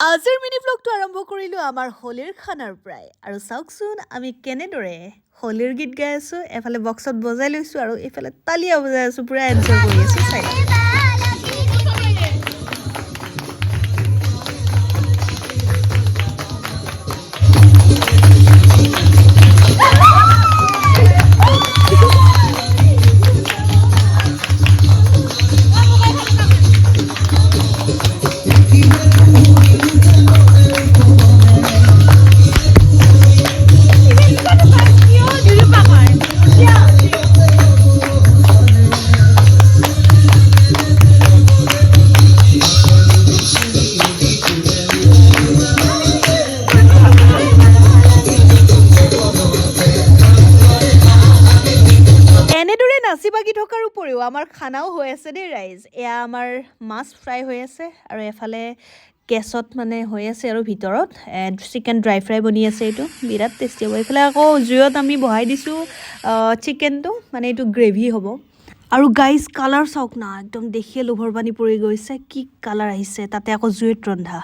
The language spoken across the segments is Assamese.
আজিৰ মিনি ব্লগটো আৰম্ভ কৰিলোঁ আমাৰ হোলীৰ খানাৰ পৰাই আৰু চাওকচোন আমি কেনেদৰে হোলীৰ গীত গাই আছোঁ এফালে বক্সত বজাই লৈছোঁ আৰু এইফালে তালিয়া বজাই আছোঁ পুৰা এনজয় কৰি আছোঁ চাই নাচি বাগি থকাৰ উপৰিও আমাৰ খানাও হৈ আছে দেই ৰাইজ এয়া আমাৰ মাছ ফ্ৰাই হৈ আছে আৰু এফালে গেছত মানে হৈ আছে আৰু ভিতৰত চিকেন ড্ৰাই ফ্ৰাই বনি আছে এইটো বিৰাট টেষ্টি হ'ব এইফালে আকৌ জুইত আমি বহাই দিছোঁ চিকেনটো মানে এইটো গ্ৰেভি হ'ব আৰু গাইজ কালাৰ চাওক না একদম দেখিয়ে লোভৰ পানী পৰি গৈছে কি কালাৰ আহিছে তাতে আকৌ জুইত ৰন্ধা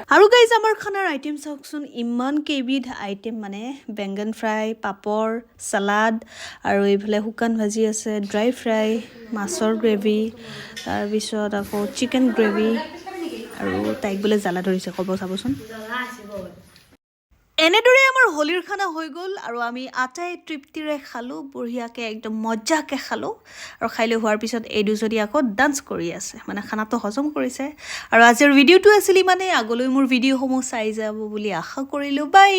আৰু গাইজ আমাৰ খানাৰ আইটেম চাওকচোন ইমান কেইবিধ আইটেম মানে বেংগন ফ্ৰাই পাপৰ চালাড আৰু এইফালে শুকান ভাজি আছে ড্ৰাই ফ্ৰাই মাছৰ গ্ৰেভি তাৰপিছত আকৌ চিকেন গ্ৰেভি আৰু তাইক বোলে জ্বালা ধৰিছে ক'ব চাবচোন এনেদৰে আমাৰ হোলীৰ খানা হৈ গ'ল আৰু আমি আটাই তৃপ্তিৰে খালোঁ বঢ়িয়াকৈ একদম মজাকৈ খালোঁ আৰু খাই লৈ হোৱাৰ পিছত এই দুজনী আকৌ ডান্স কৰি আছে মানে খানাটো হজম কৰিছে আৰু আজিৰ ভিডিঅ'টো আছিল মানে আগলৈ মোৰ ভিডিঅ'সমূহ চাই যাব বুলি আশা কৰিলোঁ বাই